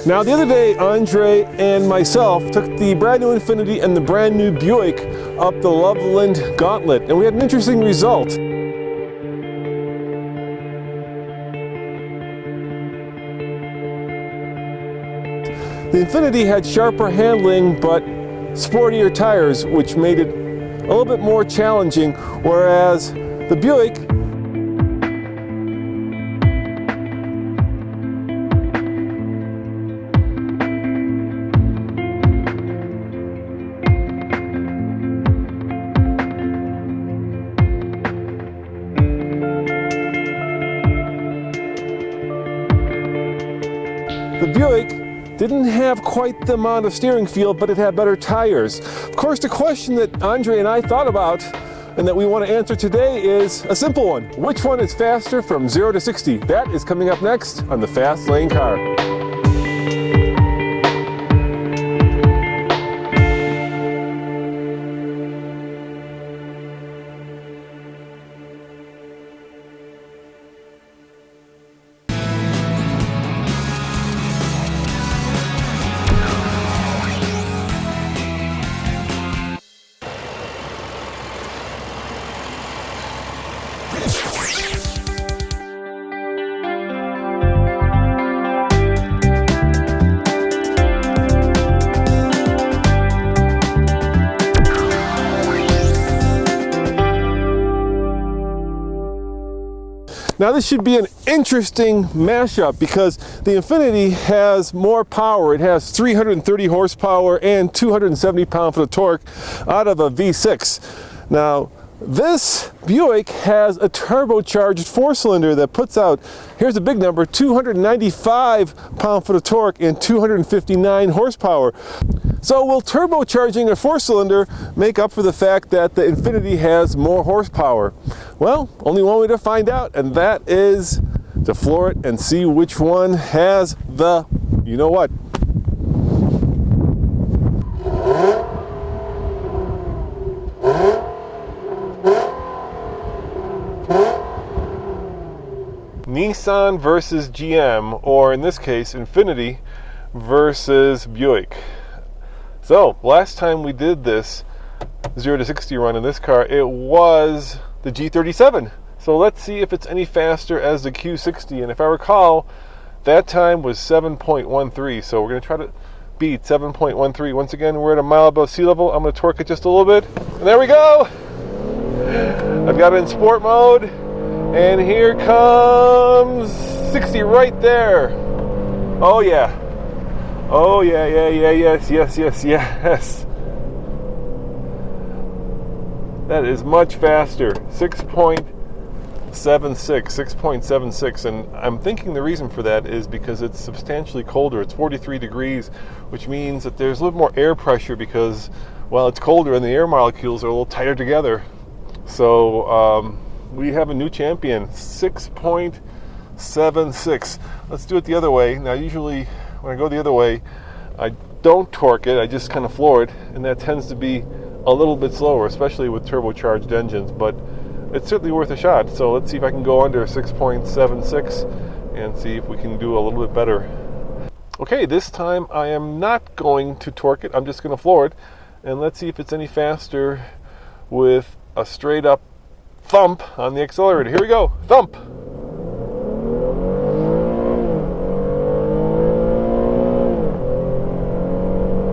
Now the other day, Andre and myself took the brand new Infiniti and the brand new Buick up the Loveland Gauntlet, and we had an interesting result. The Infiniti had sharper handling but sportier tires, which made it a little bit more challenging, whereas the Buick didn't have quite the amount of steering feel, but it had better tires. Of course, the question that Andre and I thought about and that we want to answer today is a simple one. Which one is faster from 0 to 60? That is coming up next on the Fast Lane Car. Now this should be an interesting mashup because the Infiniti has more power. It has 330 horsepower and 270 pound-foot of torque out of a V6. Now this Buick has a turbocharged four-cylinder that puts out, here's a big number, 295 pound-foot of torque and 259 horsepower. So will turbocharging a four-cylinder make up for the fact that the Infiniti has more horsepower? Well, only one way to find out, and that is to floor it and see which one has the, you know what. Nissan versus GM, or in this case, Infiniti versus Buick. So, last time we did this 0 to 60 run in this car, it was the G37. So let's see if it's any faster as the Q60. And if I recall, that time was 7.13. So we're going to try to beat 7.13. Once again, we're at a mile above sea level. I'm going to torque it just a little bit. And there we go! I've got it in sport mode. And here comes 60 right there. Oh yeah. Oh yeah, yes. That is much faster. 6.76, and I'm thinking the reason for that is because it's substantially colder. It's 43 degrees, which means that there's a little more air pressure because, well, it's colder and the air molecules are a little tighter together. So we have a new champion, 6.76. Let's do it the other way. Now, usually when I go the other way, I don't torque it, I just kind of floor it, and that tends to be a little bit slower, especially with turbocharged engines, but it's certainly worth a shot. So let's see if I can go under 6.76 and see if we can do a little bit better. Okay, this time I am not going to torque it, I'm just going to floor it, and let's see if it's any faster with a straight up thump on the accelerator. Here we go, thump!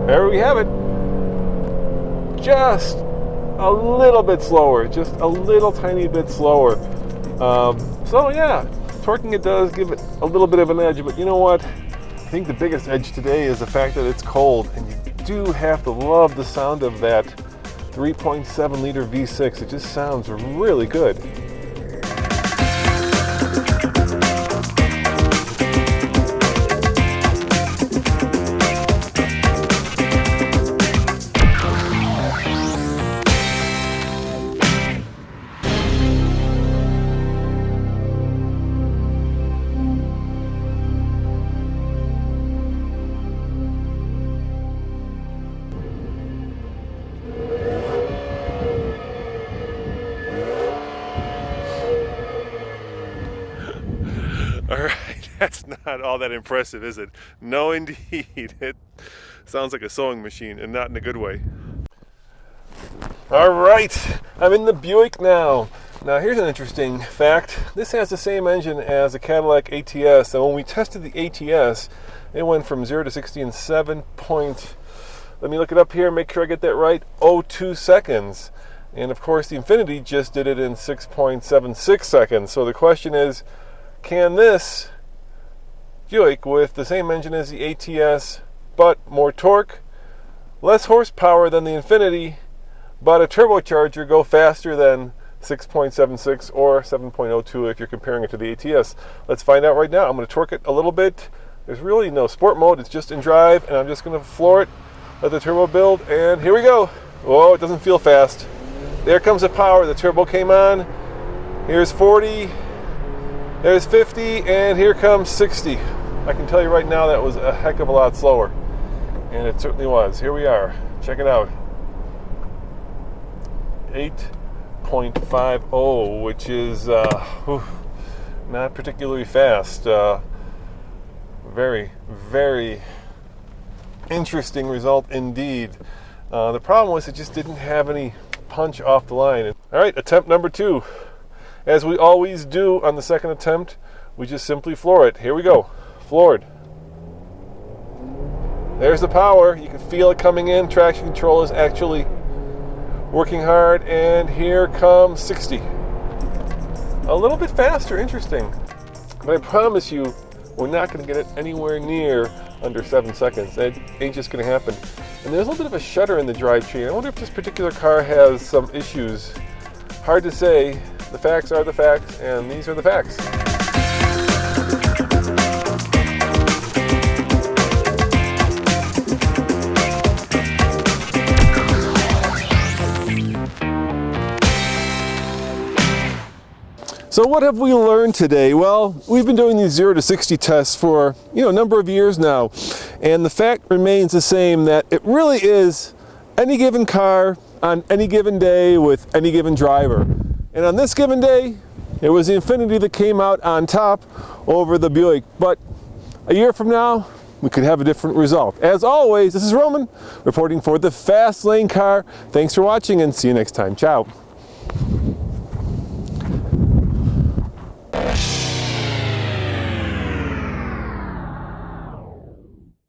There we have it. Just a little bit slower, just a little tiny bit slower. So yeah, torquing it does give it a little bit of an edge, but you know what? I think the biggest edge today is the fact that it's cold, and you do have to love the sound of that 3.7 liter V6. It just sounds really good. That's not all that impressive, is it? No, indeed. It sounds like a sewing machine, and not in a good way. All right, I'm in the Buick now. Now here's an interesting fact. This has the same engine as a Cadillac ATS, and when we tested the ATS, it went from 0 to 60 in 7 point, let me look it up here, make sure I get that right, 0.02 seconds. And of course the Infiniti just did it in 6.76 seconds. So the question is, can this Buick with the same engine as the ATS, but more torque, less horsepower than the Infiniti, but a turbocharger, go faster than 6.76 or 7.02 if you're comparing it to the ATS? Let's find out right now. I'm going to torque it a little bit. There's really no sport mode, it's just in drive, and I'm just going to floor it, let the turbo build, and here we go. Whoa, it doesn't feel fast. There comes the power, the turbo came on. Here's 40, there's 50, and here comes 60. I can tell you right now that was a heck of a lot slower. And it certainly was. Here we are. Check it out. 8.50, which is not particularly fast. Very, very interesting result indeed. The problem was it just didn't have any punch off the line. All right, attempt number 2. As we always do on the second attempt, we just simply floor it. Here we go. Floored. There's the power. You can feel it coming in. Traction control is actually working hard, and here comes 60. A little bit faster, interesting. But I promise you, we're not going to get it anywhere near under 7 seconds. That ain't just going to happen. And there's a little bit of a shudder in the drivetrain. I wonder if this particular car has some issues. Hard to say. The facts are the facts, and these are the facts. So what have we learned today? Well, we've been doing these 0 to 60 tests for a number of years now, and the fact remains the same, that it really is any given car on any given day with any given driver. And on this given day, it was the Infiniti that came out on top over the Buick. But a year from now, we could have a different result. As always, this is Roman reporting for the Fast Lane Car. Thanks for watching, and see you next time. Ciao.